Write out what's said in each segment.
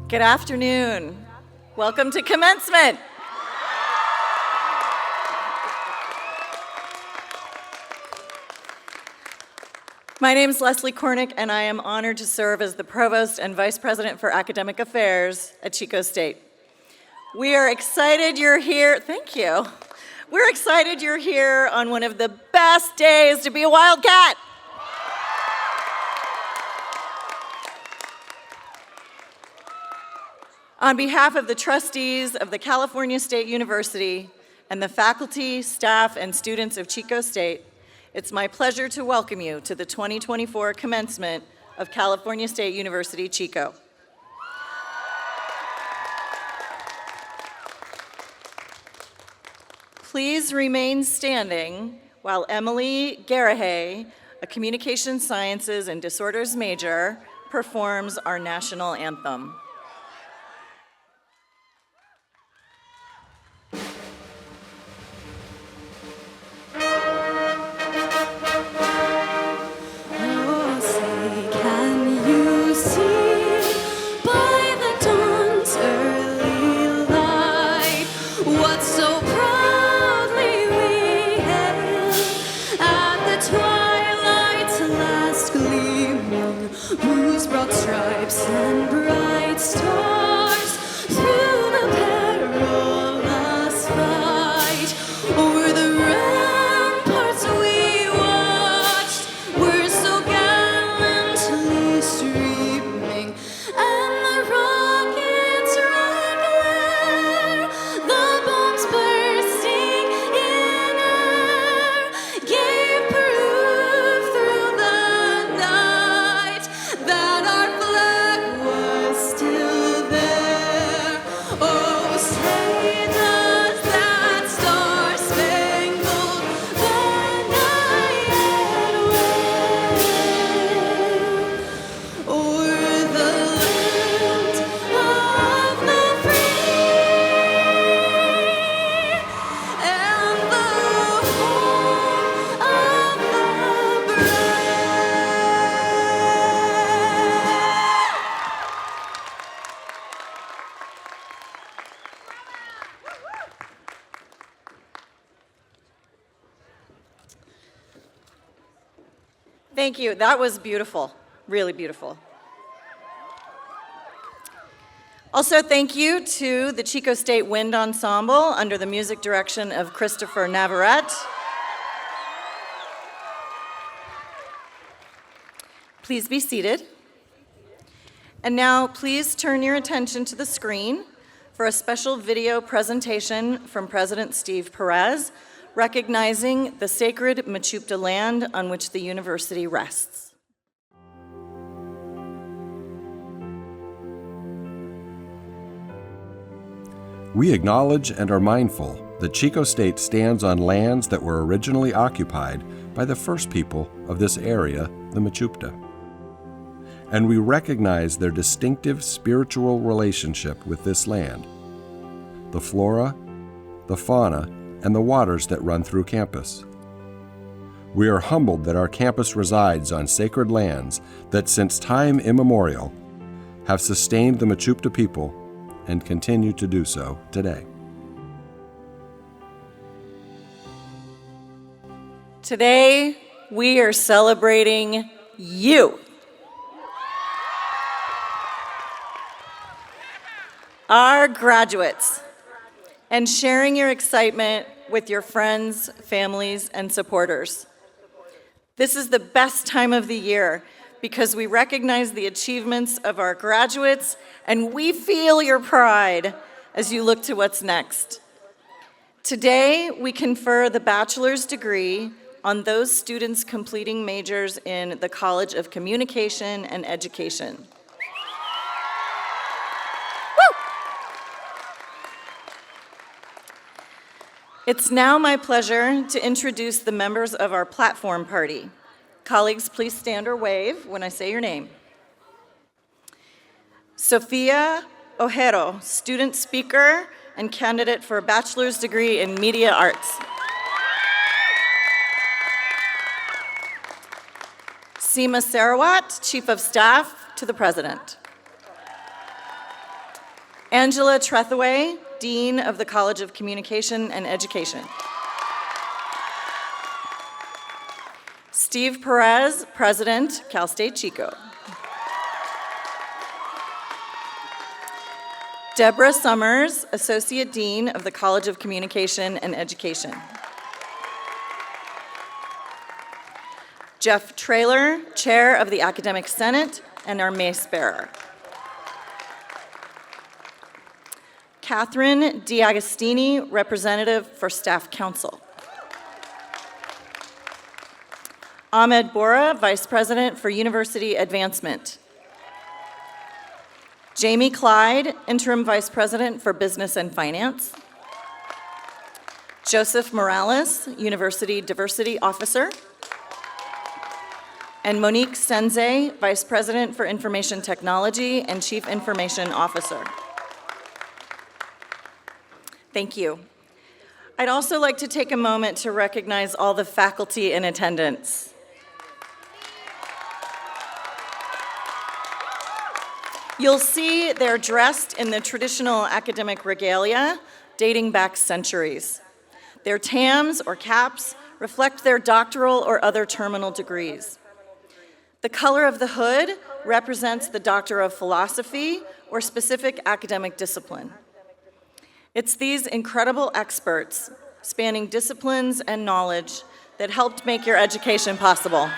Good afternoon. Welcome to Commencement. My name is Leslie Cornick, and I am honored to serve as the Provost and Vice President for Academic Affairs at Chico State. We are excited you're here. Thank you. We're excited you're here on one of the best days to be a Wildcat. On behalf of the trustees of the California State University and the faculty, staff, and students of Chico State, it's my pleasure to welcome you to the 2024 commencement of California State University, Chico. Please remain standing while Emily Garahay, a Communication Sciences and Disorders major, performs our national anthem. And bright stars through the perilous fight. Over the ramparts we watched were so gallantly streaming, and the rockets' red glare, the bombs bursting in air, gave proof through the night that our flag was still there. Oh, say does that star-spangled banner yet wave o'er the land of the free and the home of the brave? Thank you. That was beautiful, really beautiful. Also, thank you to the Chico State Wind Ensemble under the music direction of Christopher Navarrete. Please be seated. And now, please turn your attention to the screen for a special video presentation from President Steve Perez, recognizing the sacred Mechoopda land on which the university rests. We acknowledge and are mindful that Chico State stands on lands that were originally occupied by the first people of this area, the Mechoopda. And we recognize their distinctive spiritual relationship with this land, the flora, the fauna, and the waters that run through campus. We are humbled that our campus resides on sacred lands that since time immemorial have sustained the Mechoopda people and continue to do so today. Today, we are celebrating you. Our graduates, and sharing your excitement with your friends, families, and supporters. This is the best time of the year because we recognize the achievements of our graduates, and we feel your pride as you look to what's next. Today, we confer the bachelor's degree on those students completing majors in the College of Communication and Education. It's now my pleasure to introduce the members of our platform party. Colleagues, please stand or wave when I say your name. Sophia Ojero, student speaker and candidate for a bachelor's degree in media arts. Seema Sarawat, Chief of Staff to the President. Angela Trethewey, Dean of the College of Communication and Education. Steve Perez, President, Cal State Chico. Deborah Summers, Associate Dean of the College of Communication and Education. Jeff Traylor, Chair of the Academic Senate and our Mace Bearer. Catherine D'Agostini, Representative for Staff Council. Ahmed Bora, Vice President for University Advancement. Jamie Clyde, Interim Vice President for Business and Finance. Joseph Morales, University Diversity Officer. And Monique Senze, Vice President for Information Technology and Chief Information Officer. Thank you. I'd also like to take a moment to recognize all the faculty in attendance. You'll see they're dressed in the traditional academic regalia dating back centuries. Their tams or caps reflect their doctoral or other terminal degrees. The color of the hood represents the Doctor of Philosophy or specific academic discipline. It's these incredible experts, spanning disciplines and knowledge, that helped make your education possible.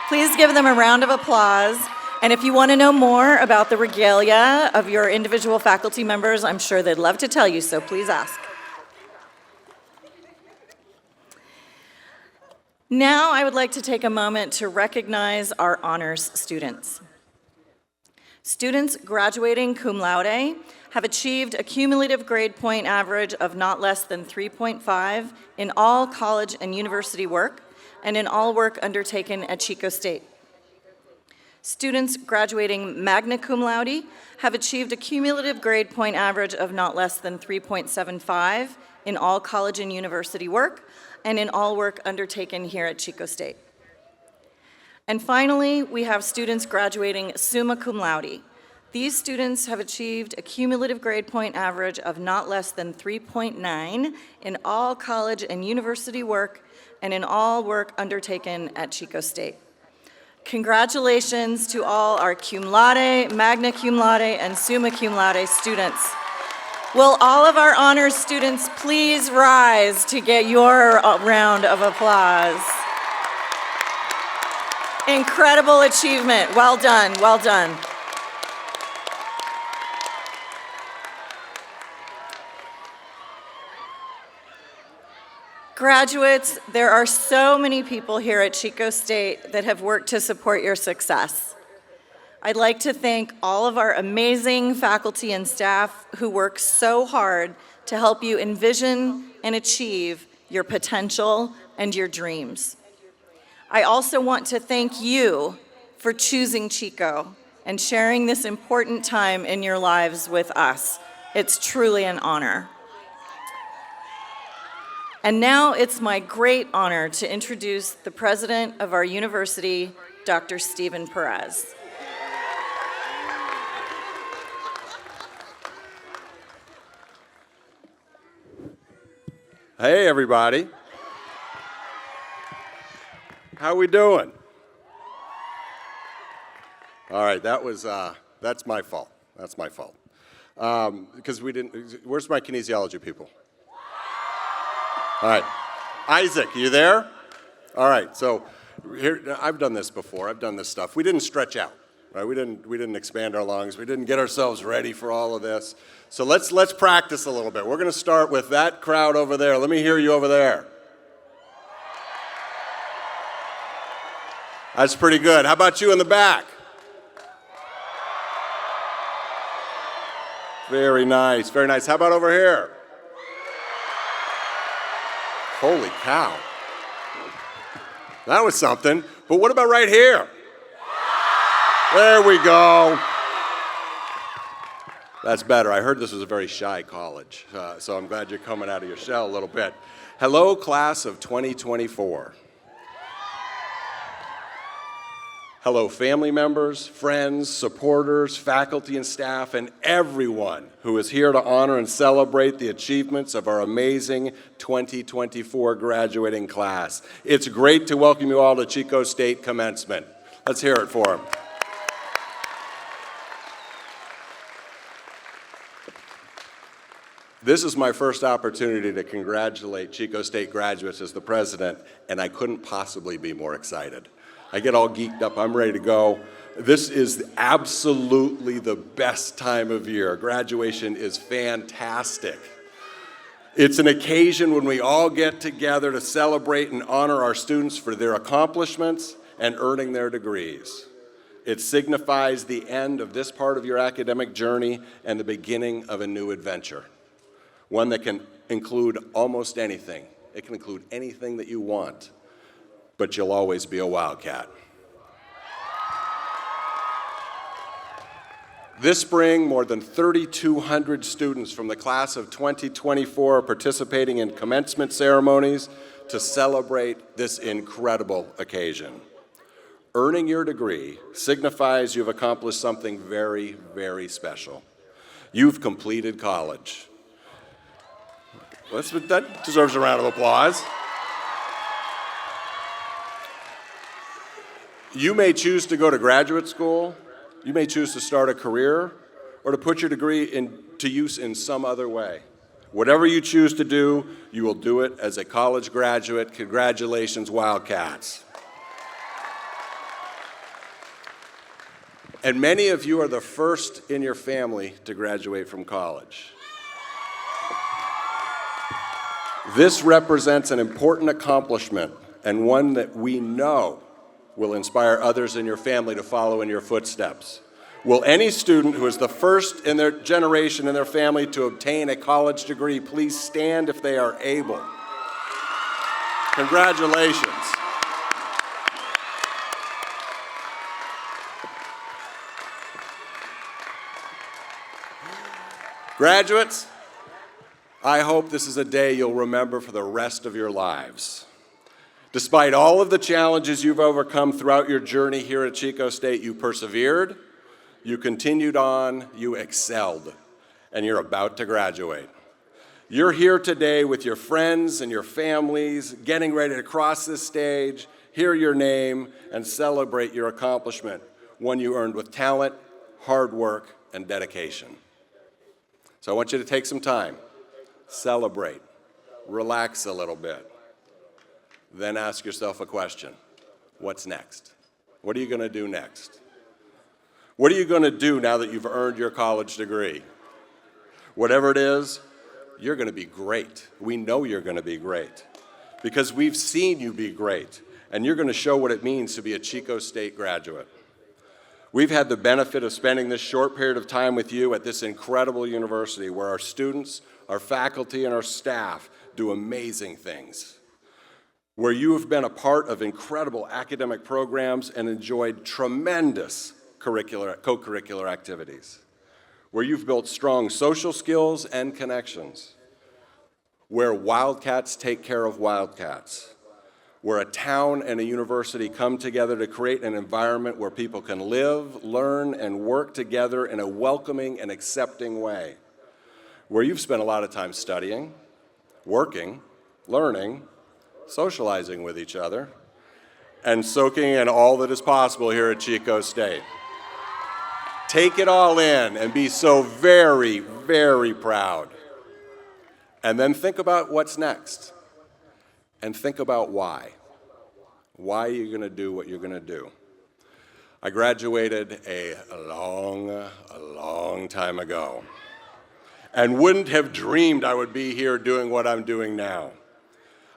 Please give them a round of applause. And if you want to know more about the regalia of your individual faculty members, I'm sure they'd love to tell you, so please ask. Now I would like to take a moment to recognize our honors students. Students graduating cum laude have achieved a cumulative grade point average of not less than 3.5 in all college and university work and in all work undertaken at Chico State. Students graduating magna cum laude have achieved a cumulative grade point average of not less than 3.75 in all college and university work and in all work undertaken here at Chico State. And finally, we have students graduating summa cum laude. These students have achieved a cumulative grade point average of not less than 3.9 in all college and university work and in all work undertaken at Chico State. Congratulations to all our cum laude, magna cum laude, and summa cum laude students. Will all of our honors students please rise to get your round of applause? Incredible achievement. Well done, well done. Graduates, there are so many people here at Chico State that have worked to support your success. I'd like to thank all of our amazing faculty and staff who work so hard to help you envision and achieve your potential and your dreams. I also want to thank you for choosing Chico and sharing this important time in your lives with us. It's truly an honor. And now it's my great honor to introduce the president of our university, Dr. Stephen Perez. Hey, everybody. How we doing? All right, that's my fault. That's my fault. Because we didn't, where's my kinesiology people? All right, Isaac, you there? All right, so here, I've done this before. I've done this stuff. We didn't stretch out, right? We didn't expand our lungs. We didn't get ourselves ready for all of this. So let's practice a little bit. We're going to start with that crowd over there. Let me hear you over there. That's pretty good. How about you in the back? Very nice, very nice. How about over here? Holy cow. That was something. But what about right here? There we go. That's better. I heard this was a very shy college, so I'm glad you're coming out of your shell a little bit. Hello, class of 2024. Hello, family members, friends, supporters, faculty and staff, and everyone who is here to honor and celebrate the achievements of our amazing 2024 graduating class. It's great to welcome you all to Chico State Commencement. Let's hear it for them. This is my first opportunity to congratulate Chico State graduates as the president, and I couldn't possibly be more excited. I get all geeked up, I'm ready to go. This is absolutely the best time of year. Graduation is fantastic. It's an occasion when we all get together to celebrate and honor our students for their accomplishments and earning their degrees. It signifies the end of this part of your academic journey and the beginning of a new adventure. One that can include almost anything. It can include anything that you want, but you'll always be a wildcat. This spring, more than 3,200 students from the class of 2024 are participating in commencement ceremonies to celebrate this incredible occasion. Earning your degree signifies you've accomplished something very, very special. You've completed college. That deserves a round of applause. You may choose to go to graduate school, you may choose to start a career, or to put your degree into use in some other way. Whatever you choose to do, you will do it as a college graduate. Congratulations, Wildcats. And many of you are the first in your family to graduate from college. This represents an important accomplishment and one that we know will inspire others in your family to follow in your footsteps. Will any student who is the first in their generation in their family to obtain a college degree please stand if they are able? Congratulations. Graduates, I hope this is a day you'll remember for the rest of your lives. Despite all of the challenges you've overcome throughout your journey here at Chico State, you persevered, you continued on, you excelled, and you're about to graduate. You're here today with your friends and your families, getting ready to cross this stage, hear your name, and celebrate your accomplishment, one you earned with talent, hard work, and dedication. So I want you to take some time, celebrate, relax a little bit. Then ask yourself a question. What's next? What are you going to do next? What are you going to do now that you've earned your college degree? Whatever it is, you're going to be great. We know you're going to be great because we've seen you be great, and you're going to show what it means to be a Chico State graduate. We've had the benefit of spending this short period of time with you at this incredible university where our students, our faculty, and our staff do amazing things, where you have been a part of incredible academic programs and enjoyed tremendous co-curricular activities, where you've built strong social skills and connections, where Wildcats take care of Wildcats, where a town and a university come together to create an environment where people can live, learn, and work together in a welcoming and accepting way, where you've spent a lot of time studying, working, learning, socializing with each other, and soaking in all that is possible here at Chico State. Take it all in and be so very, very proud. And then think about what's next. And think about why. Why are you going to do what you're going to do? I graduated a long time ago and wouldn't have dreamed I would be here doing what I'm doing now.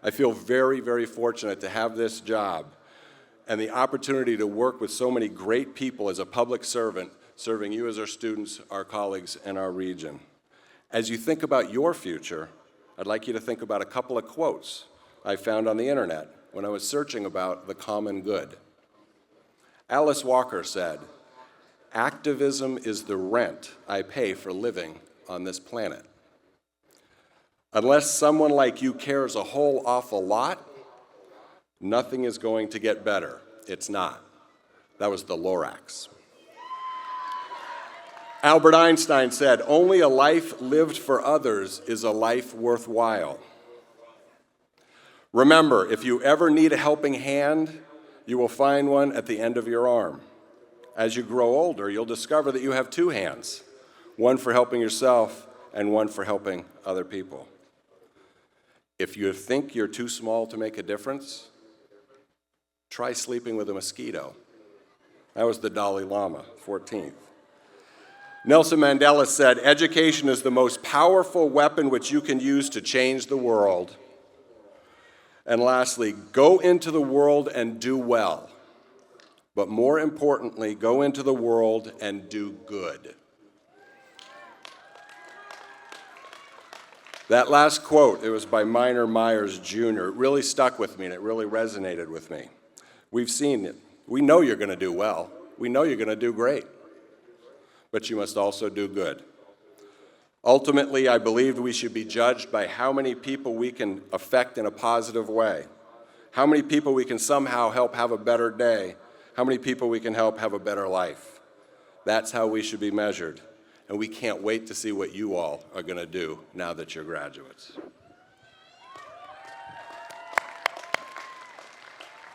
I feel very, very fortunate to have this job and the opportunity to work with so many great people as a public servant, serving you as our students, our colleagues, and our region. As you think about your future, I'd like you to think about a couple of quotes I found on the internet when I was searching about the common good. Alice Walker said, "Activism is the rent I pay for living on this planet. Unless someone like you cares a whole awful lot, nothing is going to get better. It's not. That was the Lorax. Albert Einstein said, "Only a life lived for others is a life worthwhile." Remember, if you ever need a helping hand, you will find one at the end of your arm. As you grow older, you'll discover that you have two hands, one for helping yourself and one for helping other people. If you think you're too small to make a difference, try sleeping with a mosquito. That was the Dalai Lama, 14th. Nelson Mandela said, "Education is the most powerful weapon which you can use to change the world." And lastly, go into the world and do well. But more importantly, go into the world and do good. That last quote, it was by Minor Myers Jr. It really stuck with me and it really resonated with me. We've seen it. We know you're going to do well. We know you're going to do great. But you must also do good. Ultimately, I believed we should be judged by how many people we can affect in a positive way, how many people we can somehow help have a better day, how many people we can help have a better life. That's how we should be measured. And we can't wait to see what you all are going to do now that you're graduates.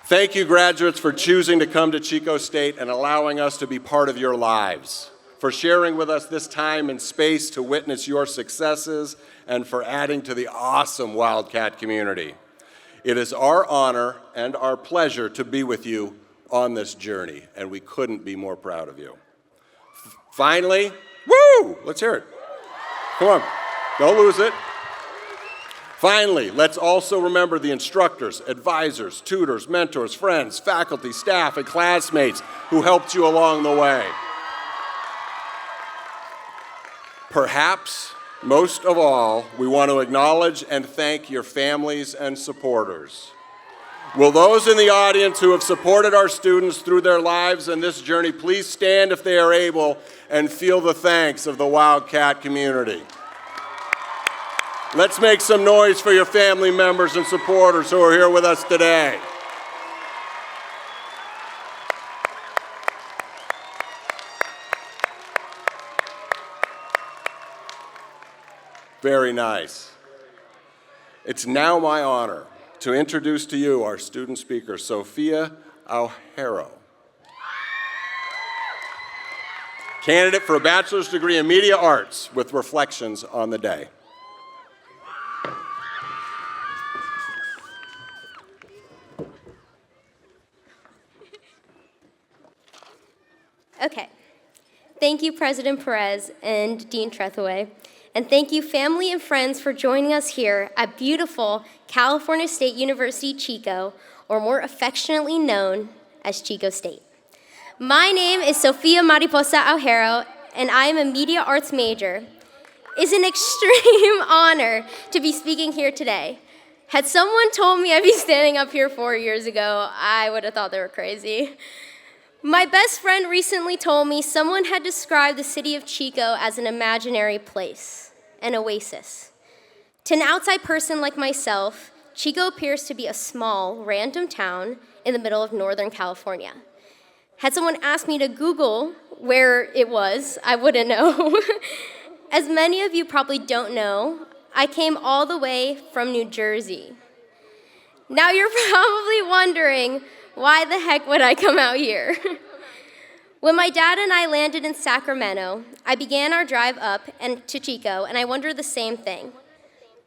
Thank you, graduates, for choosing to come to Chico State and allowing us to be part of your lives, for sharing with us this time and space to witness your successes, and for adding to the awesome Wildcat community. It is our honor and our pleasure to be with you on this journey, and we couldn't be more proud of you. Finally, woo! Let's hear it. Come on, don't lose it. Finally, let's also remember the instructors, advisors, tutors, mentors, friends, faculty, staff, and classmates who helped you along the way. Perhaps, most of all, we want to acknowledge and thank your families and supporters. Will those in the audience who have supported our students through their lives and this journey please stand if they are able and feel the thanks of the Wildcat community? Let's make some noise for your family members and supporters who are here with us today. Very nice. It's now my honor to introduce to you our student speaker, Sophia Aujero, candidate for a bachelor's degree in media arts with reflections on the day. Okay. Thank you, President Perez and Dean Trethewey. And thank you, family and friends, for joining us here at beautiful California State University, Chico, or more affectionately known as Chico State. My name is Sophia Mariposa Aujero, and I am a media arts major. It's an extreme honor to be speaking here today. Had someone told me I'd be standing up here 4 years ago, I would have thought they were crazy. My best friend recently told me someone had described the city of Chico as an imaginary place, an oasis. To an outside person like myself, Chico appears to be a small, random town in the middle of Northern California. Had someone asked me to Google where it was, I wouldn't know. As many of you probably don't know, I came all the way from New Jersey. Now you're probably wondering, why the heck would I come out here? When my dad and I landed in Sacramento, I began our drive up and to Chico, and I wondered the same thing.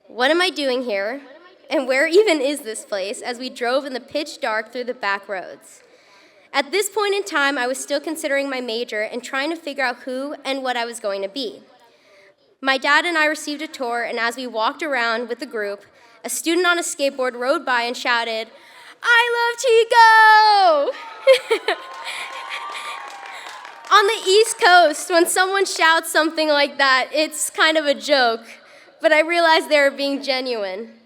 What am I doing here? And where even is this place as we drove in the pitch dark through the back roads? At this point in time, I was still considering my major and trying to figure out who and what I was going to be. My dad and I received a tour, and as we walked around with the group, a student on a skateboard rode by and shouted, "I love Chico!" On the East Coast, when someone shouts something like that, it's kind of a joke, but I realized they were being genuine.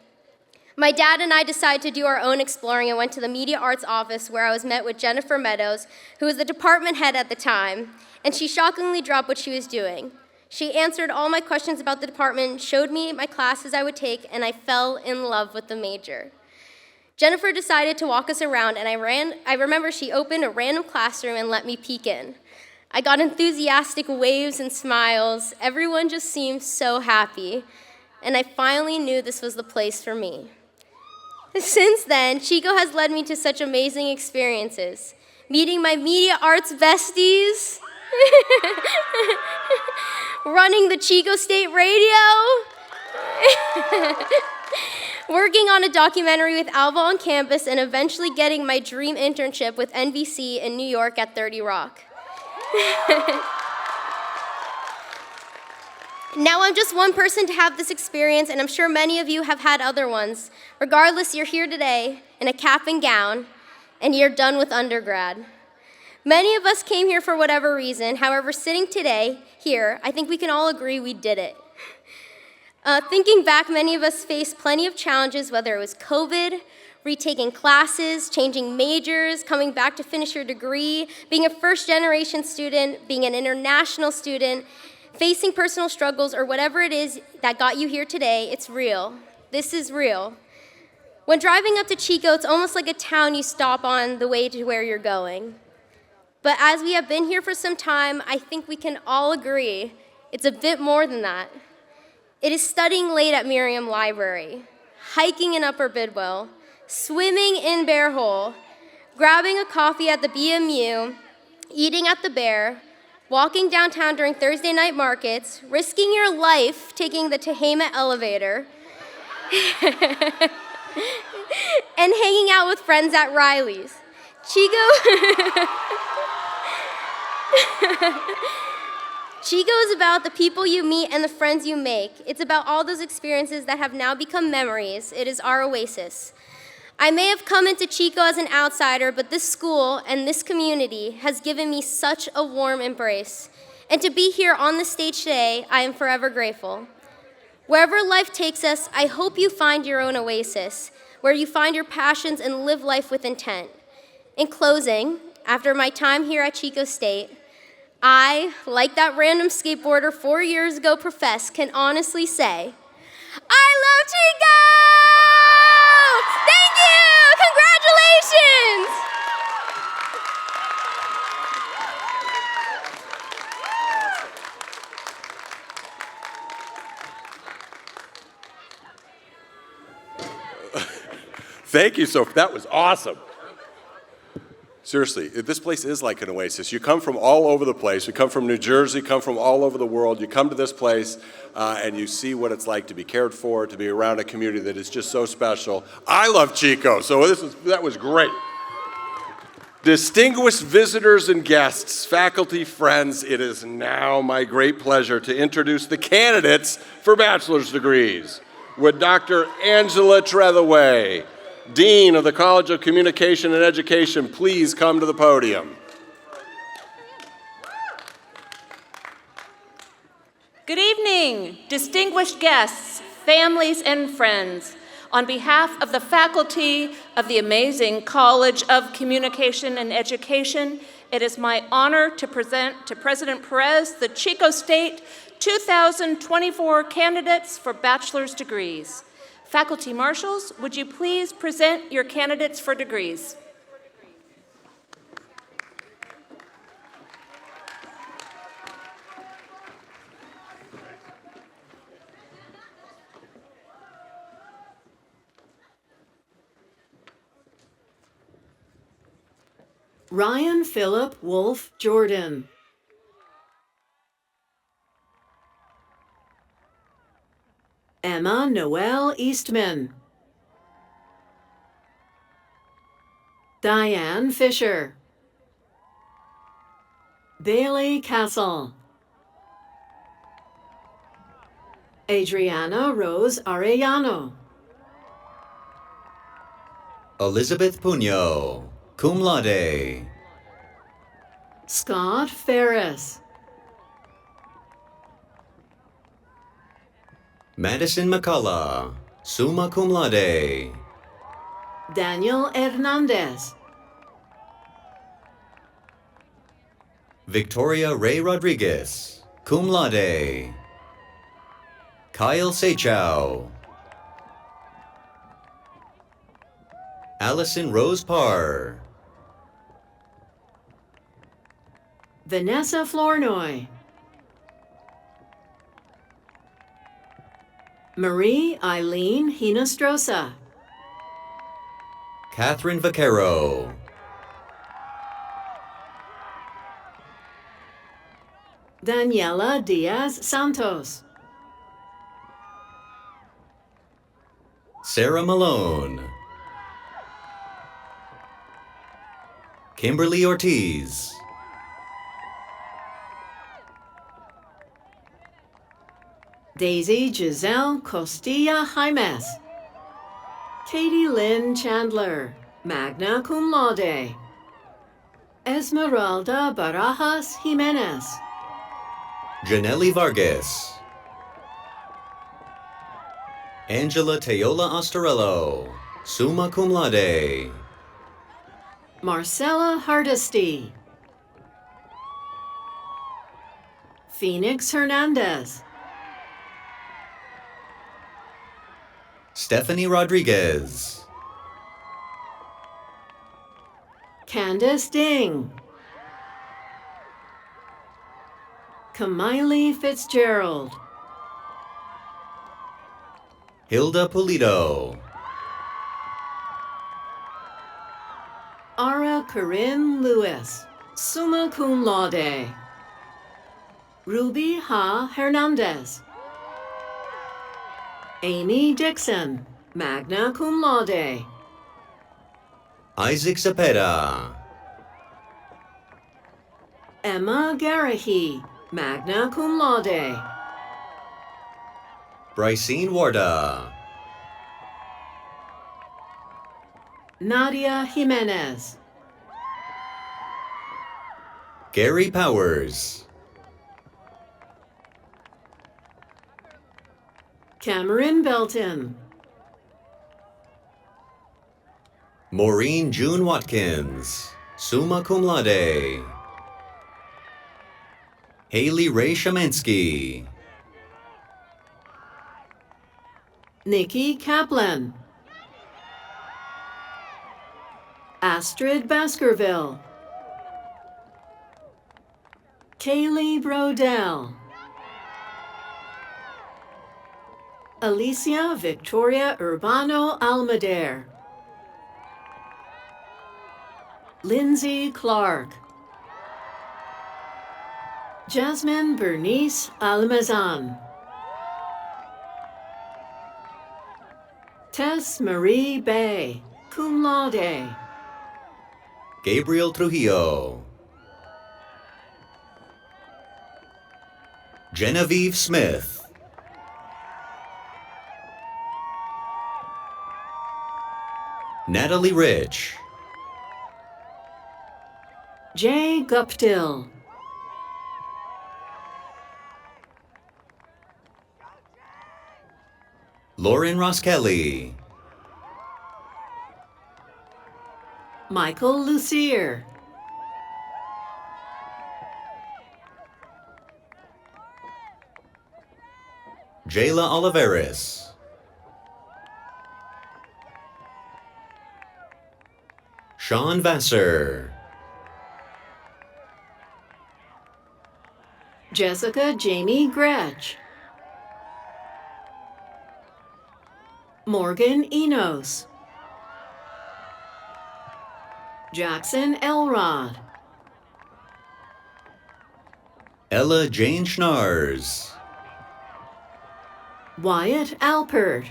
My dad and I decided to do our own exploring and went to the media arts office where I was met with Jennifer Meadows, who was the department head at the time, and she shockingly dropped what she was doing. She answered all my questions about the department, showed me my classes I would take, and I fell in love with the major. Jennifer decided to walk us around, and I remember she opened a random classroom and let me peek in. I got enthusiastic waves and smiles. Everyone just seemed so happy, and I finally knew this was the place for me. Since then, Chico has led me to such amazing experiences, meeting my media arts besties, running the Chico State Radio, working on a documentary with Alva on campus, and eventually getting my dream internship with NBC in New York at 30 Rock. Now I'm just one person to have this experience, and I'm sure many of you have had other ones. Regardless, you're here today in a cap and gown, and you're done with undergrad. Many of us came here for whatever reason. However, sitting today here, I think we can all agree we did it. Thinking back, many of us faced plenty of challenges, whether it was COVID, retaking classes, changing majors, coming back to finish your degree, being a first-generation student, being an international student, facing personal struggles, or whatever it is that got you here today. It's real. This is real. When driving up to Chico, it's almost like a town you stop on the way to where you're going. But as we have been here for some time, I think we can all agree it's a bit more than that. It is studying late at Miriam Library, hiking in Upper Bidwell, swimming in Bear Hole, grabbing a coffee at the BMU, eating at the Bear, walking downtown during Thursday night markets, risking your life taking the Tehama elevator, and hanging out with friends at Riley's. Chico is about the people you meet and the friends you make. It's about all those experiences that have now become memories. It is our oasis. I may have come into Chico as an outsider, but this school and this community has given me such a warm embrace. And to be here on the stage today, I am forever grateful. Wherever life takes us, I hope you find your own oasis, where you find your passions and live life with intent. In closing, after my time here at Chico State, I, like that random skateboarder 4 years ago professed, can honestly say, I love Chico! Thank you! Congratulations! Thank you, Sophie. That was awesome. Seriously, this place is like an oasis. You come from all over the place. You come from New Jersey, come from all over the world. You come to this place and you see what it's like to be cared for, to be around a community that is just so special. I love Chico, so that was great. Distinguished visitors and guests, faculty, friends, it is now my great pleasure to introduce the candidates for bachelor's degrees. Would Dr. Angela Trethewey, Dean of the College of Communication and Education, please come to the podium. Good evening, distinguished guests, families, and friends. On behalf of the faculty of the amazing College of Communication and Education, it is my honor to present to President Perez the Chico State 2024 candidates for bachelor's degrees. Faculty marshals, would you please present your candidates for degrees? Ryan Philip Wolf Jordan. Emma Noelle Eastman. Diane Fisher. Bailey Castle. Adriana Rose Arellano. Elizabeth Puño, cum laude. Scott Ferris. Madison McCullough, summa cum laude. Daniel Hernandez. Victoria Ray Rodriguez, cum laude. Kyle Seychow. Allison Rose Parr. Vanessa Flournoy. Marie Eileen Hinostrosa. Catherine Vaquero. Daniela Diaz Santos. Sarah Malone. Kimberly Ortiz. Daisy Giselle Costilla Jaimes. Katie Lynn Chandler, magna cum laude. Esmeralda Barajas Jimenez. Janelli Vargas. Angela Teola Ostarello, summa cum laude. Marcella Hardesty. Phoenix Hernandez. Stephanie Rodriguez. Candace Ding. Kamiley Fitzgerald. Hilda Pulido. Ara Corinne Lewis, summa cum laude. Ruby Ha Hernandez. Amy Dixon, magna cum laude. Isaac Cepeda. Emma Garahi, magna cum laude. Brycine Warda. Nadia Jimenez. Gary Powers. Cameron Belton. Maureen June Watkins, summa cum laude. Haley Ray Shemansky. Nikki Kaplan. Astrid Baskerville. Kaylee Brodell. Alicia Victoria Urbano Almader. Lindsay Clark. Jasmine Bernice Almazan. Tess Marie Bay, cum laude. Gabriel Trujillo. Genevieve Smith. Natalie Rich. Jay Guptill. Lauren Ross-Kelly. Michael Lucier. Jayla Oliveris. Sean Vassar. Jessica Jamie Gretsch. Morgan Enos. Jackson Elrod. Ella Jane Schnars. Wyatt Alpert.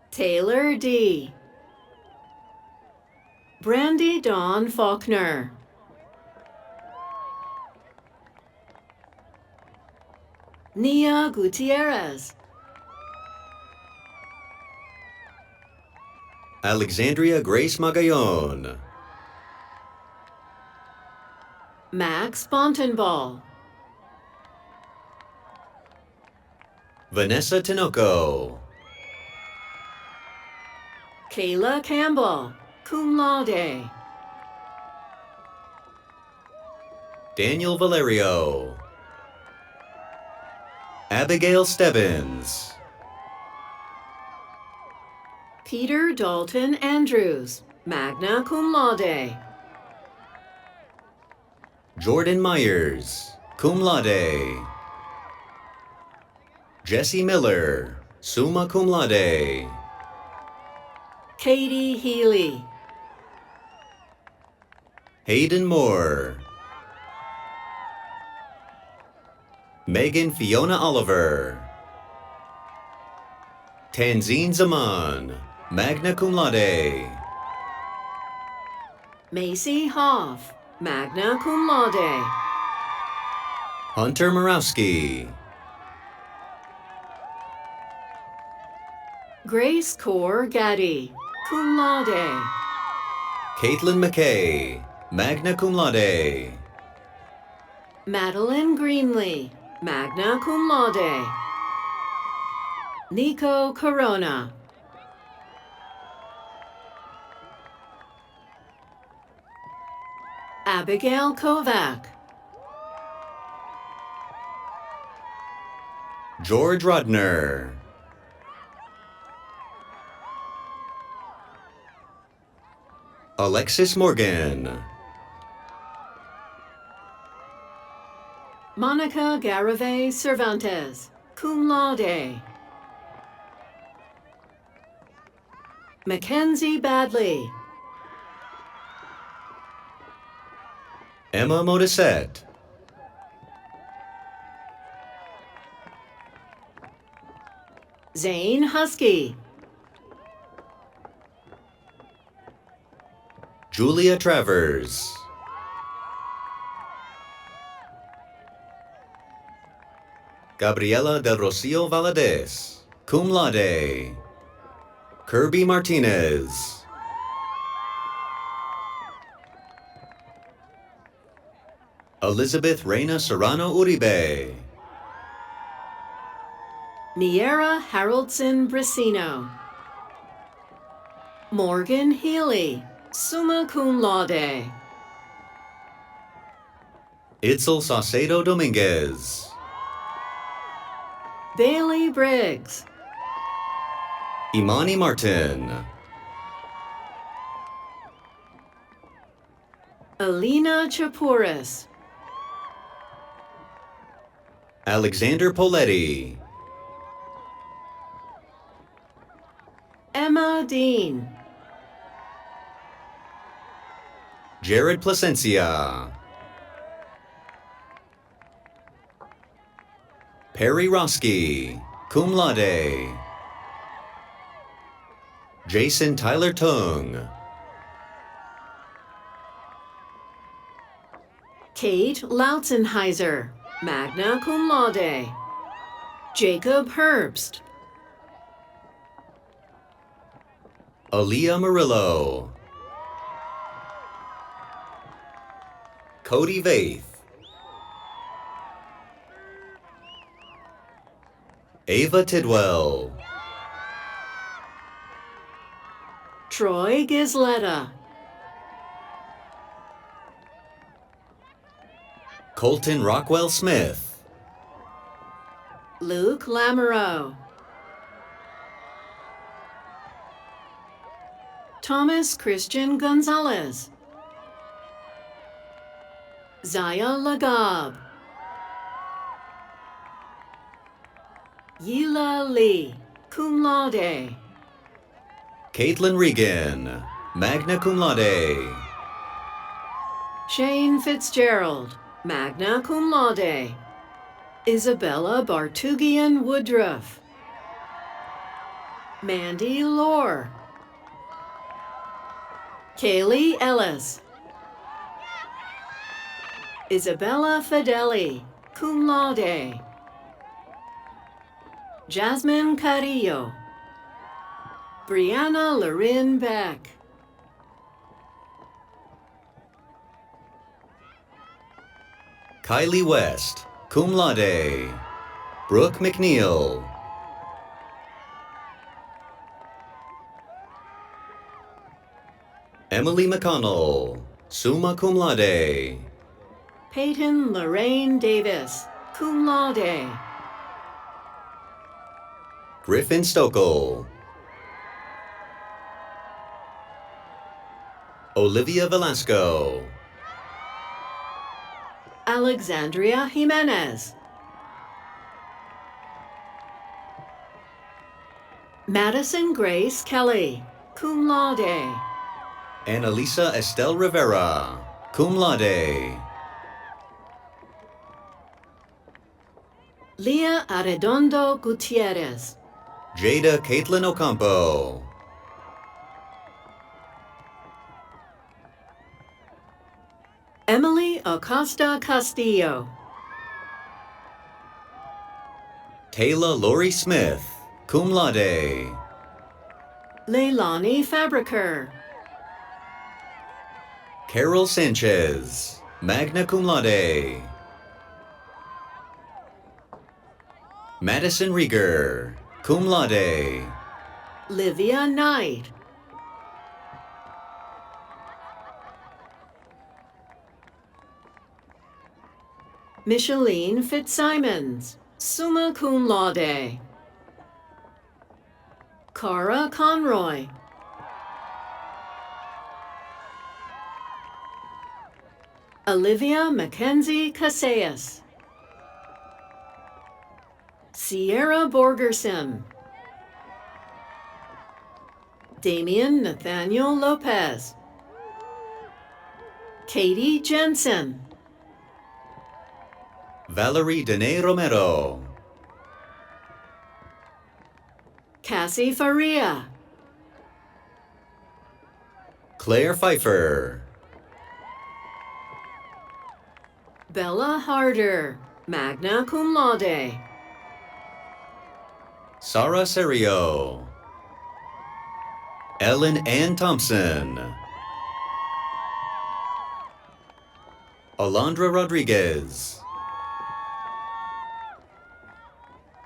Taylor D. Brandy Dawn Faulkner. Nia Gutierrez. Alexandria Grace Magallon. Max Bontenball. Vanessa Tinoco. Kayla Campbell, cum laude. Daniel Valerio. Abigail Stebbins. Peter Dalton Andrews, magna cum laude. Jordan Myers, cum laude. Jesse Miller, summa cum laude. Katie Healy, Hayden Moore. Megan Fiona Oliver. Tanzine Zaman, magna cum laude. Macy Hoff, magna cum laude. Hunter Morawski. Grace Kaur Gaddy, cum laude. Caitlin McKay, magna cum laude. Madeline Greenlee, magna cum laude. Nico Corona, Abigail Kovac, George Rodner. Alexis Morgan. Monica Garavay Cervantes, cum laude. Mackenzie Badley, Emma Modisette. Zane Husky, Julia Travers. Gabriela del Rocio Valadez, cum laude. Kirby Martinez. Elizabeth Reina Serrano Uribe. Miera Haroldson Brasino, Morgan Healy, summa cum laude. Itzel Saucedo Dominguez. Bailey Briggs, Imani Martin. Alina Chapuris, Alexander Poletti. Emma Dean, Jared Placencia. Perry Roski, cum laude. Jason Tyler Tung. Kate Lautzenheiser, magna cum laude. Jacob Herbst, Aaliyah Murillo. Cody Vaith. Ava Tidwell. Troy Gisletta, Colton Rockwell Smith. Luke Lamoureux, Thomas Christian Gonzalez, Zaya Lagab, Yila Lee, cum laude. Caitlin Regan, magna cum laude. Shane Fitzgerald, magna cum laude. Isabella Bartugian Woodruff, Mandy Lohr, Kaylee Ellis, Isabella Fideli, cum laude. Jasmine Carrillo, Brianna Lorin Beck, Kylie West, cum laude. Brooke McNeil. Emily McConnell, summa cum laude. Peyton Lorraine Davis, cum laude. Griffin Stokel. Olivia Velasco. Alexandria Jimenez. Madison Grace Kelly, cum laude. Annalisa Estelle Rivera, cum laude. Leah Arredondo Gutierrez. Jada Caitlin Ocampo. Emily Acosta Castillo. Taylor Lori Smith, cum laude. Leilani Fabriker. Carol Sanchez, magna cum laude. Madison Rieger, cum laude. Livia Knight. Micheline Fitzsimons, summa cum laude. Cara Conroy. Olivia Mackenzie Casillas. Sierra Borgerson. Damian Nathaniel Lopez. Katie Jensen. Valerie Dene Romero. Cassie Faria. Claire Pfeiffer. Bella Harder, magna cum laude. Sarah Serio. Ellen Ann Thompson. Alondra Rodriguez.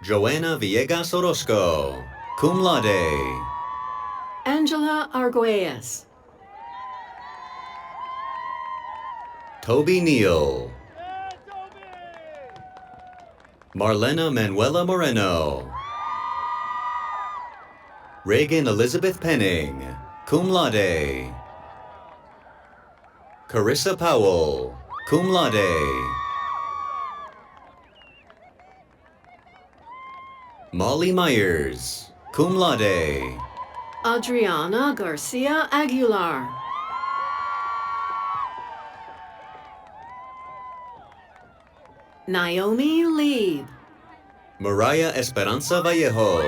Joanna Villegas Orozco, cum laude. Angela Arguelles. Toby Neal. Marlena Manuela Moreno. Reagan Elizabeth Penning, cum laude. Carissa Powell, cum laude. Molly Myers, cum laude. Adriana Garcia Aguilar. Naomi Lee. Mariah Esperanza Vallejo.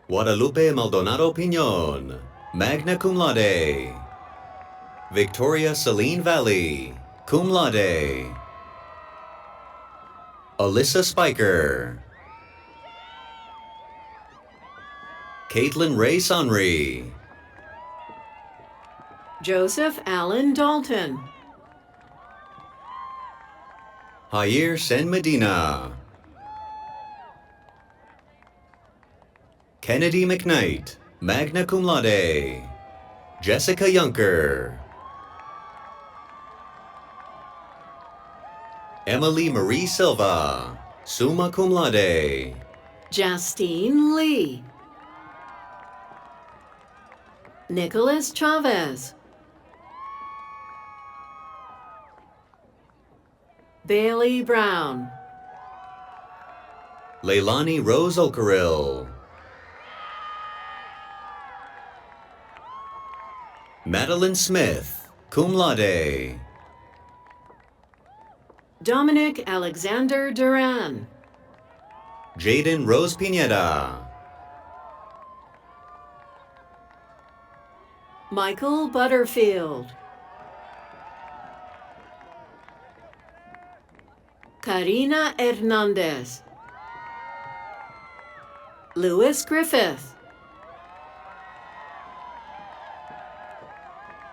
Guadalupe Maldonado Piñon, magna cum laude. Victoria Celine Valley, cum laude. Alyssa Spiker. Caitlin Ray Sonry. Joseph Allen Dalton. Jair Sen Medina. Kennedy McKnight, magna cum laude. Jessica Yunker. Emily Marie Silva, summa cum laude. Justine Lee. Nicholas Chavez. Bailey Brown. Leilani Rose Okarill. Madeline Smith, cum laude. Dominic Alexander Duran. Jaden Rose Pineda. Michael Butterfield. Karina Hernandez. Louis Griffith.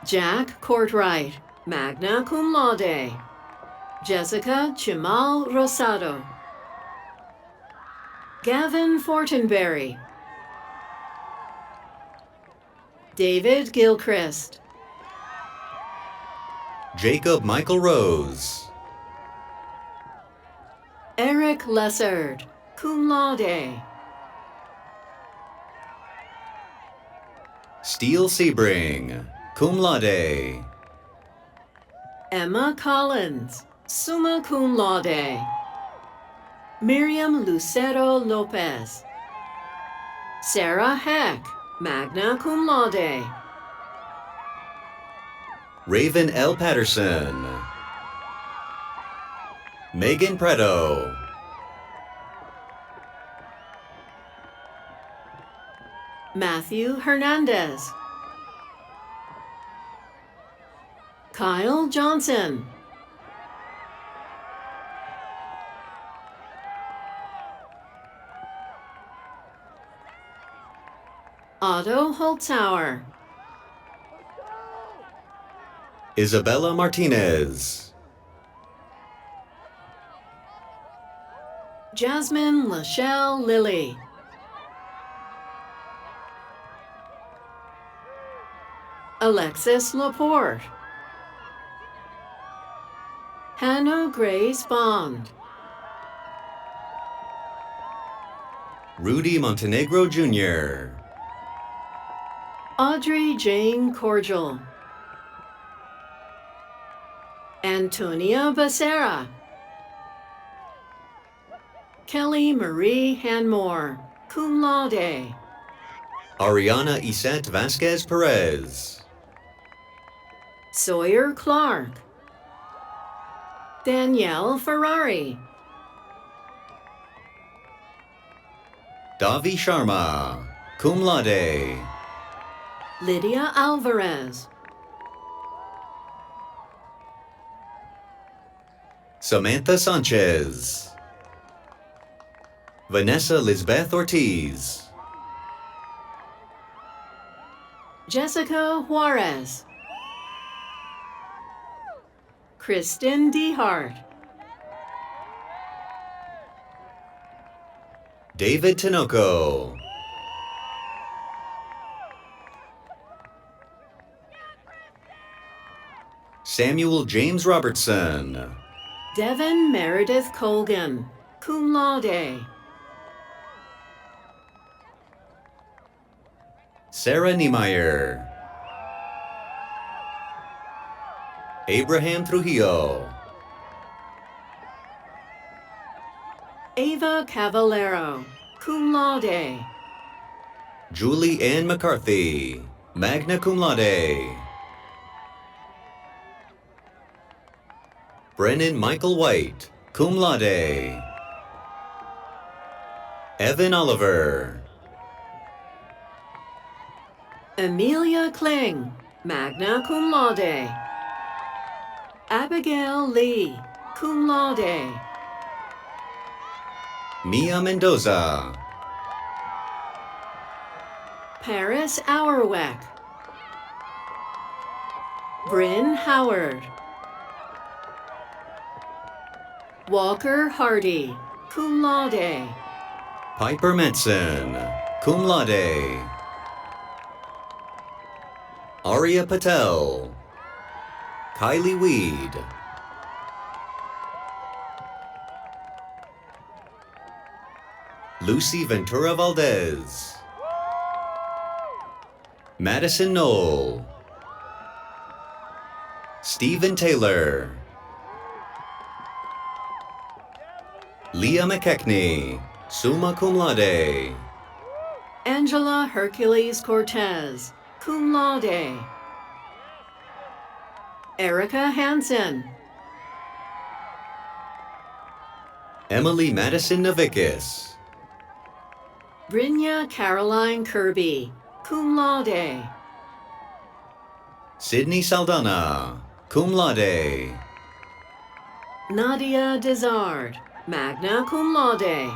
Jack Courtwright, magna cum laude. Jessica Chimal Rosado. Gavin Fortenberry. David Gilchrist. Jacob Michael Rose. Eric Lessard, cum laude. Steele Sebring, cum laude. Emma Collins, summa cum laude. Miriam Lucero Lopez. Sarah Heck, magna cum laude. Raven L. Patterson. Megan Preto. Matthew Hernandez. Kyle Johnson. Otto Holtzauer. Isabella Martinez. Jasmine Lachelle Lilly. Alexis Laporte. Hannah Grace Bond. Rudy Montenegro Jr. Audrey Jane Cordial. Antonia Becerra. Kelly Marie Hanmore, cum laude. Ariana Isette Vasquez Perez. Sawyer Clark. Danielle Ferrari. Davi Sharma, cum laude. Lydia Alvarez. Samantha Sanchez. Vanessa Lisbeth Ortiz. Jessica Juarez. Kristen DeHart. David Tinoco. Samuel James Robertson. Devin Meredith Colgan, cum laude. Sarah Niemeyer. Abraham Trujillo. Ava Cavallero, cum laude. Julie Ann McCarthy, magna cum laude. Brennan Michael White, cum laude. Evan Oliver. Amelia Kling, magna cum laude. Abigail Lee, cum laude. Mia Mendoza. Paris Auerweck. Bryn Howard. Walker Hardy, cum laude. Piper Manson, cum laude. Arya Patel. Kylie Weed. Lucy Ventura Valdez. Madison Knoll. Stephen Taylor. Leah McKechnie, summa cum laude. Angela Hercules Cortez, cum laude. Erica Hansen. Emily Madison Navikis. Brynja Caroline Kirby, cum laude. Sydney Saldana, cum laude. Nadia Desard, magna cum laude.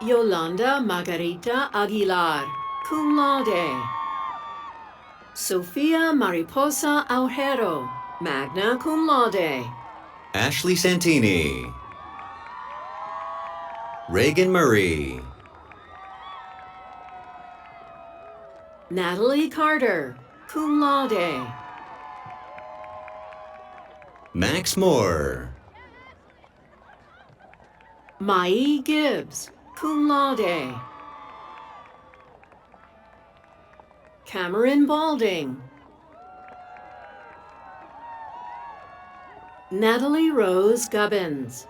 Yolanda Margarita Aguilar, cum laude. Sofia Mariposa Aujero, magna cum laude. Ashley Santini. Reagan Murray. Natalie Carter, cum laude. Max Moore. Mai Gibbs, cum laude. Cameron Balding. Natalie Rose Gubbins.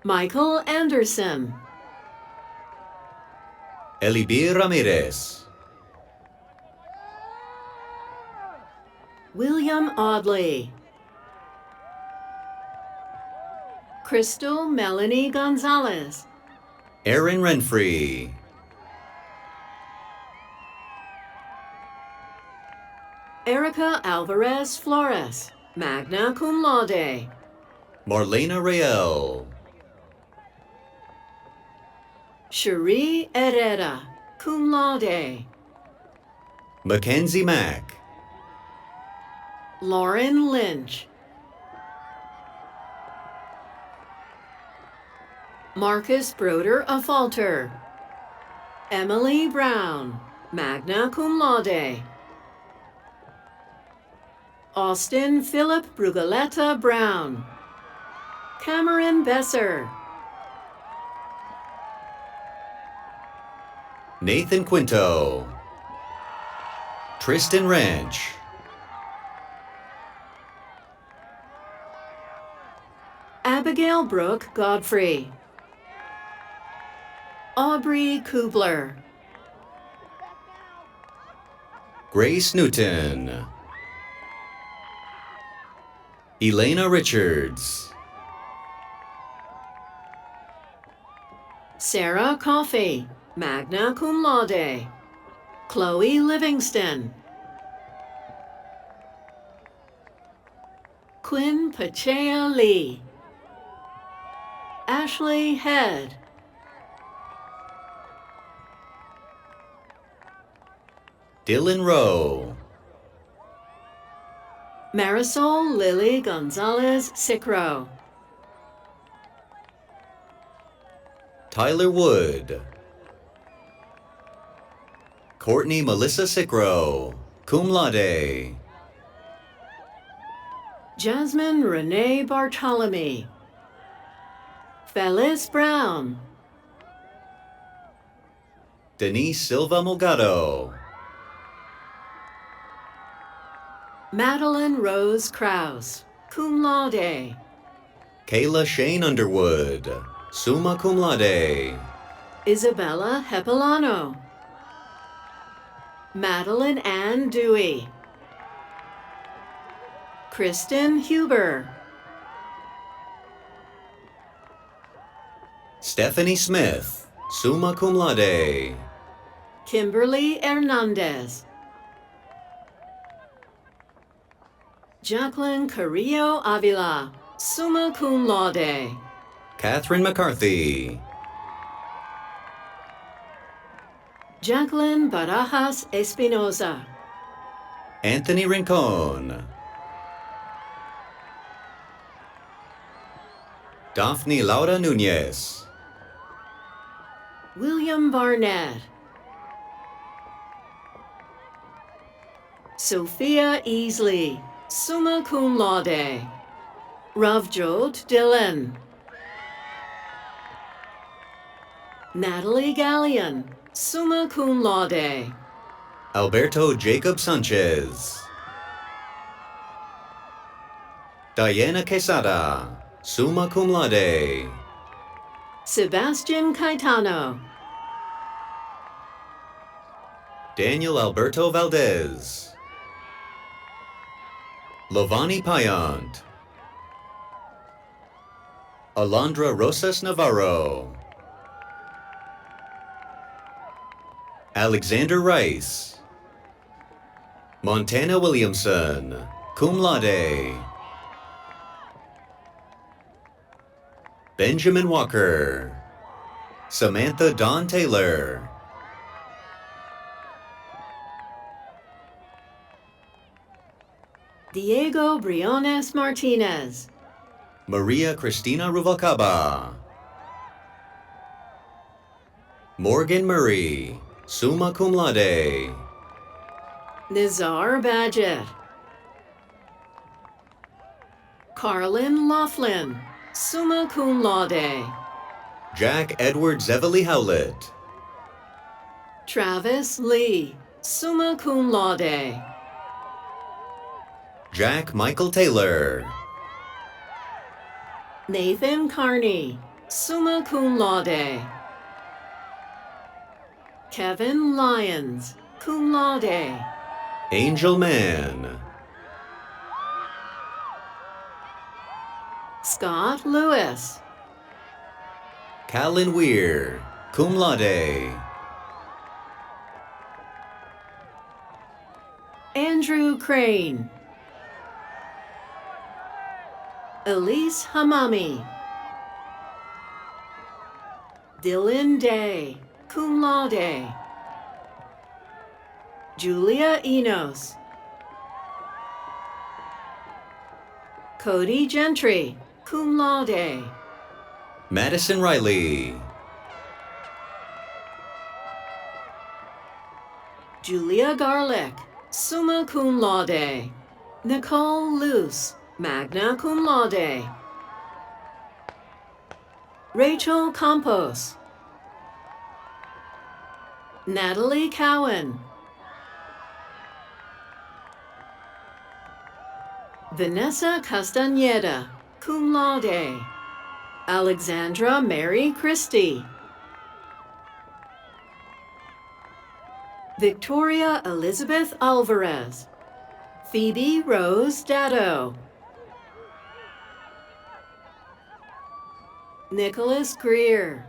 Michael Anderson. Elibir Ramirez. William Audley. Crystal Melanie Gonzalez. Aaron Renfree. Erica Alvarez Flores, magna cum laude. Marlena Rael. Cherie Herrera, cum laude. Mackenzie Mack. Lauren Lynch. Marcus Broder Afalter. Emily Brown, magna cum laude. Austin Philip Brugaletta Brown. Cameron Besser. Nathan Quinto. Tristan Ranch. Abigail Brooke Godfrey. Aubrey Kubler. Grace Newton. Elena Richards. Sarah Coffey, magna cum laude. Chloe Livingston. Quinn Pachea Lee. Ashley Head. Dylan Rowe. Marisol Lily Gonzalez Sicro. Tyler Wood. Courtney Melissa Sicro, cum laude. Jasmine Renee Bartolome. Phyllis Brown. Denise Silva Mulgado. Madeline Rose Krause, cum laude. Kayla Shane Underwood, summa cum laude. Isabella Hepilano. Madeline Ann Dewey. Kristen Huber. Stephanie Smith, summa cum laude. Kimberly Hernandez. Jacqueline Carrillo Avila, summa cum laude. Catherine McCarthy. Jacqueline Barajas Espinoza. Anthony Rincon. Daphne Laura Nunez. William Barnett. Sophia Easley, summa cum laude. Ravjot Dillon. Natalie Gallion, summa cum laude. Alberto Jacob Sanchez. Diana Quesada, summa cum laude. Sebastian Caetano. Daniel Alberto Valdez. Lavani Payant. Alondra Rosas Navarro. Alexander Rice. Montana Williamson, cum laude. Benjamin Walker. Samantha Dawn Taylor. Diego Briones Martinez. Maria Cristina Ruvalcaba. Morgan Murray, summa cum laude. Nizar Badgett. Carlin Laughlin, summa cum laude. Jack Edward Zevely Howlett. Travis Lee, summa cum laude. Jack Michael Taylor. Nathan Carney, summa cum laude. Kevin Lyons, cum laude. Angel Mann. Scott Lewis. Callan Weir, cum laude. Andrew Crane. Elise Hamami. Dylan Day, cum laude. Julia Enos. Cody Gentry, cum laude. Madison Riley. Julia Garlick, summa cum laude. Nicole Luce, magna cum laude. Rachel Campos. Natalie Cowan. Vanessa Castañeda, cum laude. Alexandra Mary Christie. Victoria Elizabeth Alvarez. Phoebe Rose Datto. Nicholas Greer.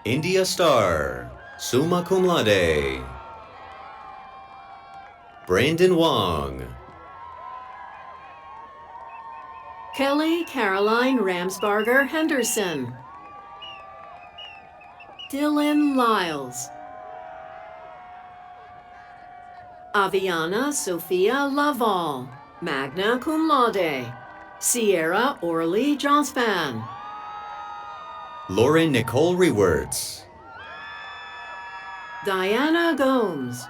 India Starr, summa cum laude. Brandon Wong. Kelly Caroline Ramsbarger Henderson. Dylan Lyles. Aviana Sophia Laval, magna cum laude. Sierra Orly Johnspan. Lauren Nicole Rewerts. Diana Gomes.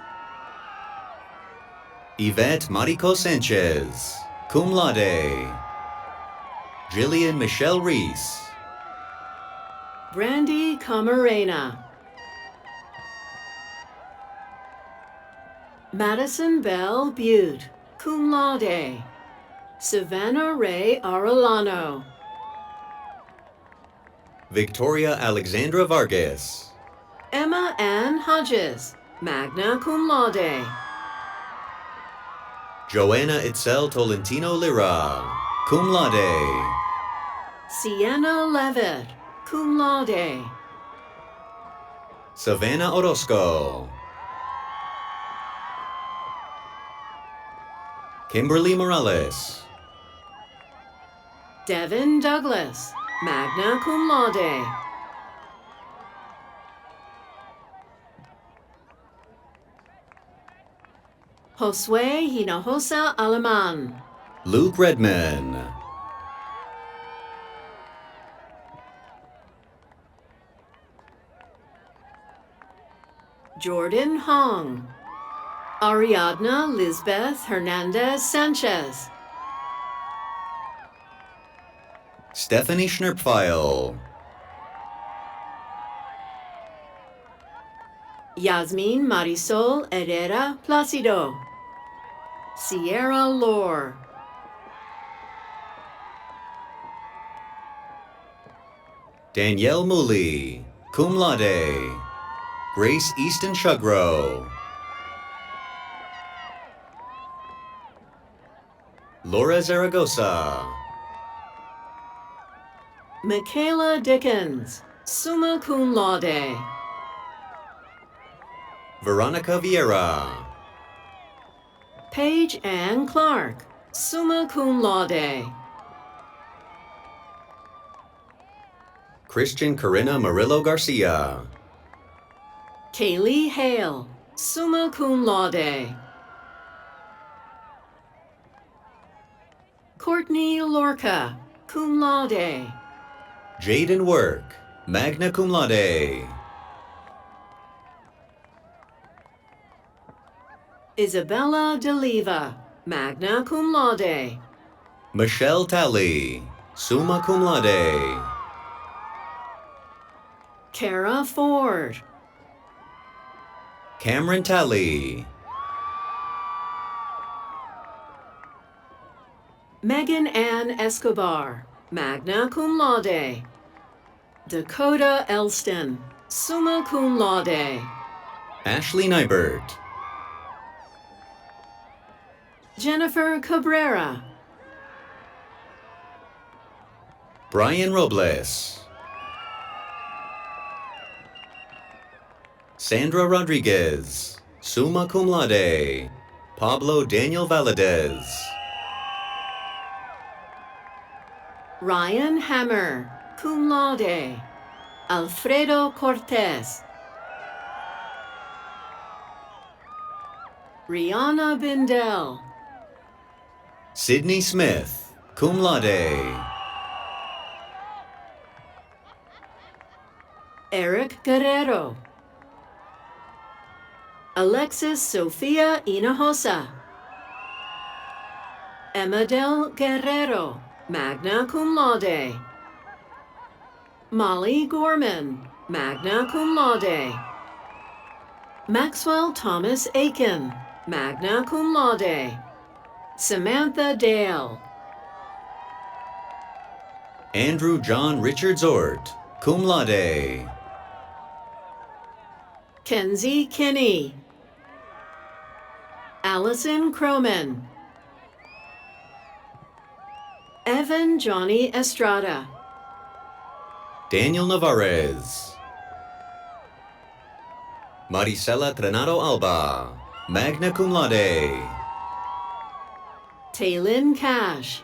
Yvette Marico Sanchez, cum laude. Jillian Michelle Reese. Brandy Camarena. Madison Bell Butte, cum laude. Savannah Ray Arellano. Victoria Alexandra Vargas. Emma Ann Hodges, magna cum laude. Joanna Itzel Tolentino Lira, cum laude. Sienna Levitt, cum laude. Savannah Orozco. Kimberly Morales. Devin Douglas, magna cum laude. Josue Hinojosa Aleman. Luke Redman. Jordan Hong. Ariadna Lisbeth Hernandez Sanchez. Stephanie Schnerpfeil. Yasmin Marisol Herrera Placido. Sierra Lore. Danielle Mooley, cum laude. Grace Easton Shugro. Laura Zaragoza. Michaela Dickens, summa cum laude. Veronica Vieira. Paige Ann Clark, summa cum laude. Christian Corinna Murillo Garcia. Kaylee Hale, summa cum laude. Courtney Lorca, cum laude. Jaden Work, magna cum laude. Isabella DeLiva, magna cum laude. Michelle Talley, summa cum laude. Kara Ford, Cameron Talley, Megan Ann Escobar, magna cum laude. Dakota Elston, summa cum laude. Ashley Nybert, Jennifer Cabrera, Brian Robles, Sandra Rodriguez, summa cum laude. Pablo Daniel Valadez, Ryan Hammer, cum laude. Alfredo Cortez, Rihanna Bindell, Sydney Smith, cum laude. Eric Guerrero, Alexis Sofia Hinojosa, Emadel Guerrero, magna cum laude. Molly Gorman, magna cum laude. Maxwell Thomas Aiken, magna cum laude. Samantha Dale, Andrew John Richard Zort, cum laude. Kenzie Kinney, Allison Croman, Evan Johnny Estrada, Daniel Navarez, Maricela Trenado Alba, magna cum laude. Taylin Cash,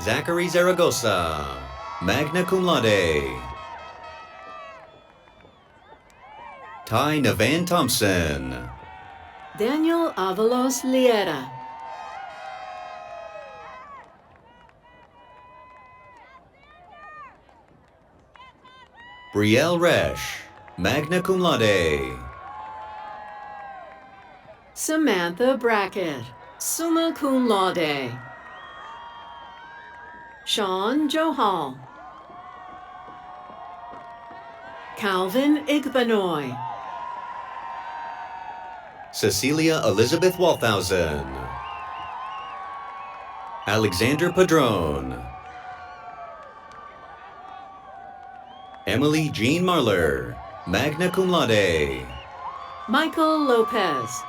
Zachary Zaragoza, magna cum laude. Ty Navan Thompson, Daniel Avalos Liera, Brielle Resch, magna cum laude. Samantha Brackett, summa cum laude. Sean Johal, Calvin Igbanoy, Cecilia Elizabeth Walthausen, Alexander Padron, Emily Jean Marler, magna cum laude. Michael Lopez,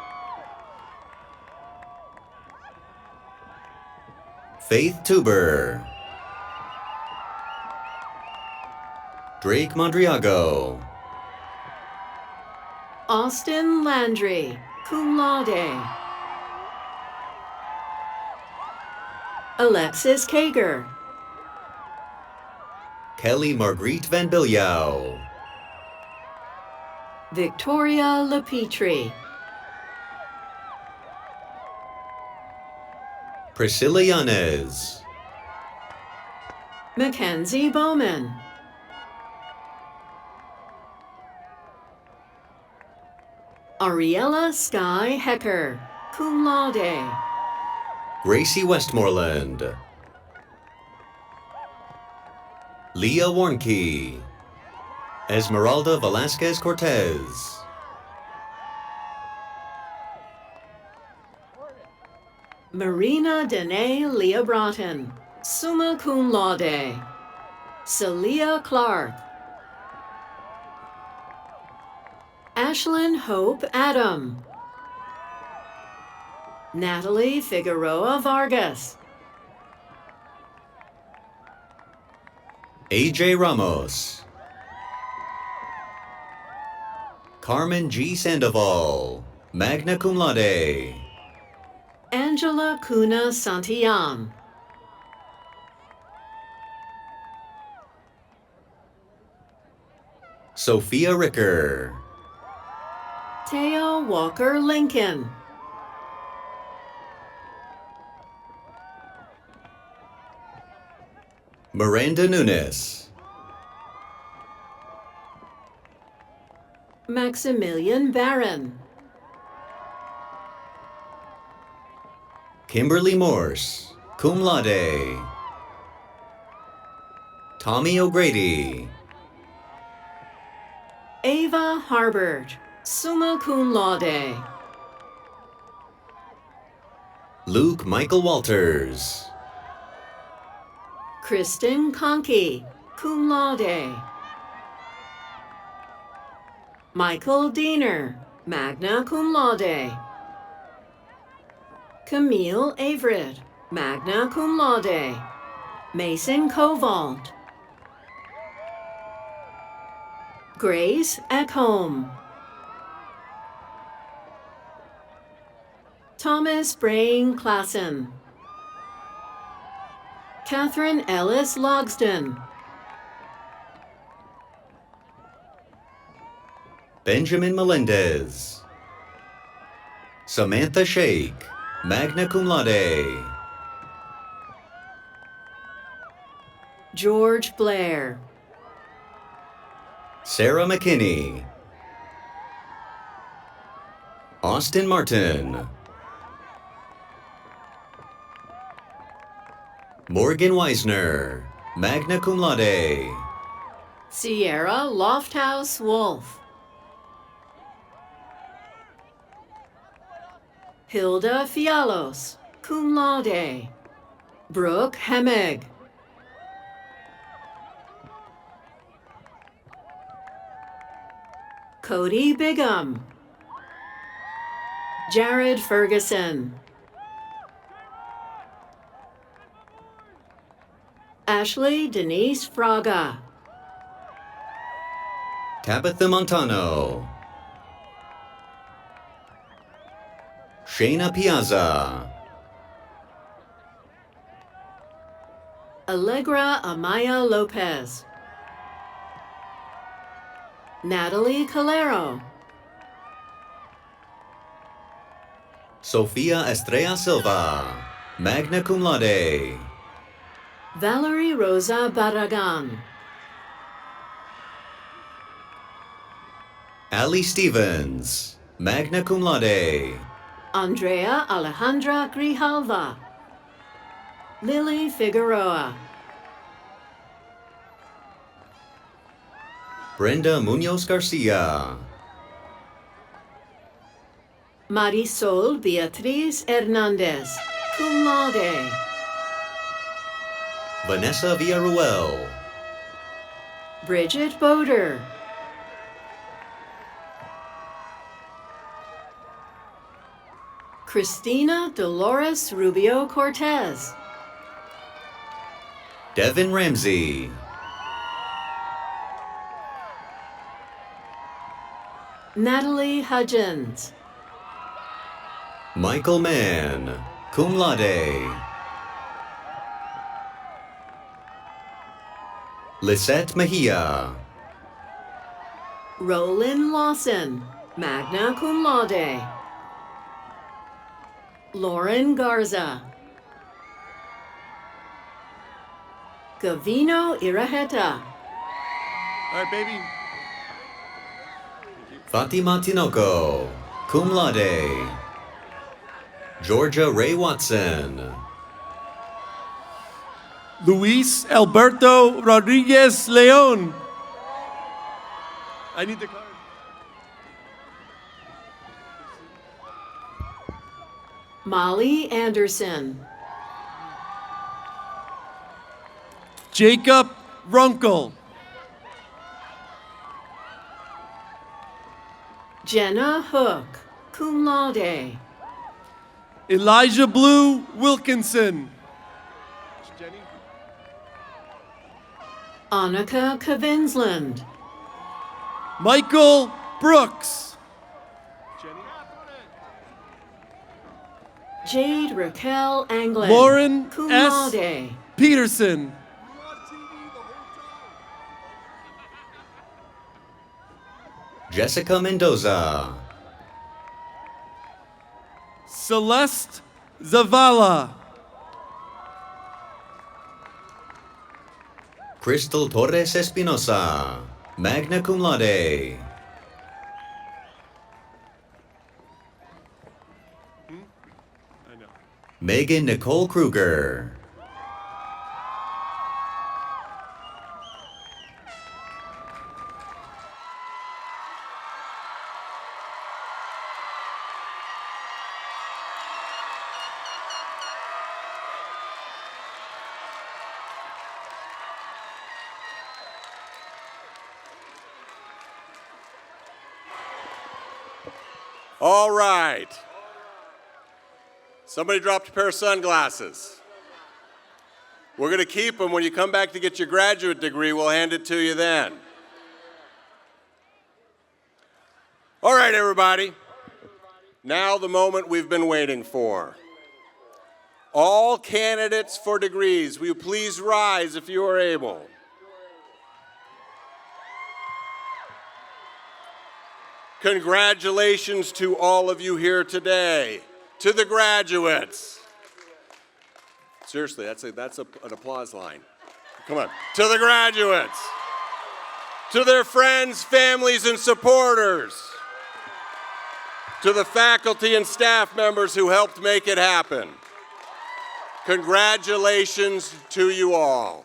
Faith Tuber, Drake Mondriago, Austin Landry, cum laude. Alexis Kager, Kelly Marguerite Van Bilyau, Victoria LaPetrie, Priscilla Yanez, Mackenzie Bowman, Ariella Sky Hecker, cum laude. Gracie Westmoreland, Leah Warnke, Esmeralda Velasquez Cortez, Marina Danae Leah Broughton, summa cum laude. Celia Clark, Ashlyn Hope Adam, Natalie Figueroa Vargas, AJ Ramos, Carmen G. Sandoval, magna cum laude. Angela Cuna Santillan, Sophia Ricker, Teo Walker Lincoln, Miranda Nunes, Maximilian Barron, Kimberly Morse, cum laude. Tommy O'Grady, Ava Harbert, summa cum laude. Luke Michael Walters, Kristen Conkey, cum laude. Michael Diener, magna cum laude. Camille Avery, magna cum laude. Mason Covalt. Grace Ekholm. Thomas Brain Klassen. Catherine Ellis Logston. Benjamin Melendez, Samantha Sheikh, magna cum laude. George Blair. Sarah McKinney, Austin Martin, Morgan Weisner, magna cum laude. Sierra Lofthouse Wolf. Hilda Fialos, cum laude. Brooke Hemeg. Cody Bigham. Jared Ferguson. Ashley Denise Fraga. Tabitha Montano, Shayna Piazza, Allegra Amaya Lopez. Natalie Calero. Sofia Estrella Silva, magna cum laude. Valerie Rosa Barragan. Ali Stevens, magna cum laude. Andrea Alejandra Grijalva. Lily Figueroa. Brenda Munoz Garcia, Marisol Beatriz Hernandez, cum laude. Vanessa Villarruel, Bridget Boder. Christina Dolores Rubio Cortez. Devin Ramsey, Natalie Hudgens. Michael Mann, cum laude. Lisette Mejia, Roland Lawson, magna cum laude. Lauren Garza. Gavino Iraheta. All right, baby. Fatima Tinoco, cum laude. Georgia Ray Watson, Luis Alberto Rodriguez Leon. I need the card. Molly Anderson. Jacob Runkle. Jenna Hook, cum laude. Elijah Blue Wilkinson. Jenny. Annika Kavinsland. Michael Brooks. Jenny. Jade Raquel Anglin. Lauren cum S. laude. Peterson. Jessica Mendoza, Celeste Zavala. Crystal Torres Espinosa, magna cum laude. I know. Megan Nicole Kruger. All right. Somebody dropped a pair of sunglasses. We're going to keep them. When you come back to get your graduate degree, we'll hand it to you then. All right, everybody. Now the moment we've been waiting for. All candidates for degrees, will you please rise if you are able? Congratulations to all of you here today, to the graduates. Seriously, that's an applause line. Come on. To the graduates, to their friends, families, and supporters, to the faculty and staff members who helped make it happen. Congratulations to you all.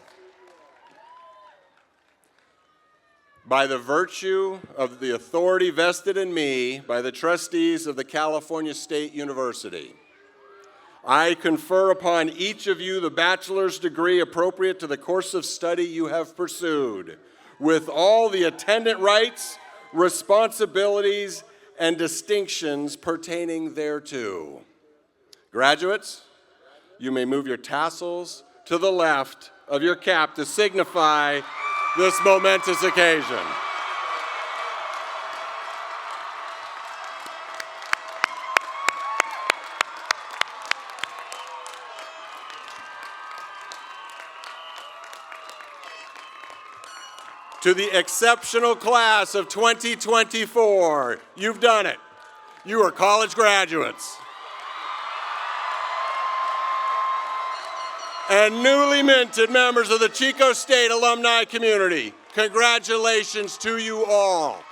By the virtue of the authority vested in me by the trustees of the California State University, I confer upon each of you the bachelor's degree appropriate to the course of study you have pursued, with all the attendant rights, responsibilities, and distinctions pertaining thereto. Graduates, you may move your tassels to the left of your cap to signify this momentous occasion. To the exceptional class of 2024, you've done it. You are college graduates. And newly minted members of the Chico State alumni community, congratulations to you all.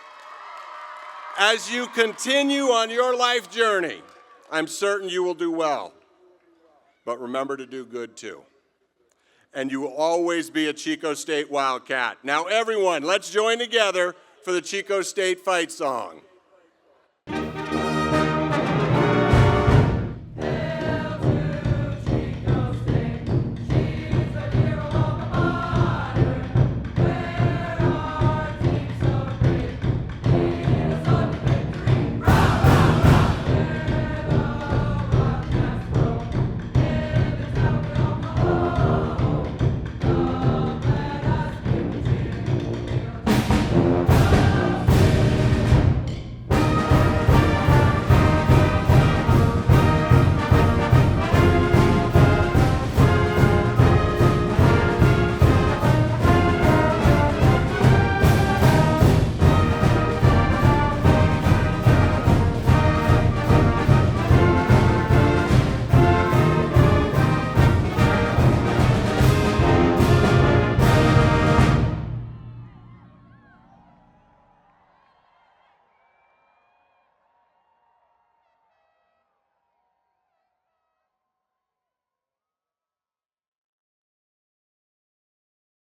As you continue on your life journey, I'm certain you will do well. But remember to do good too. And you will always be a Chico State Wildcat. Now everyone, let's join together for the Chico State fight song.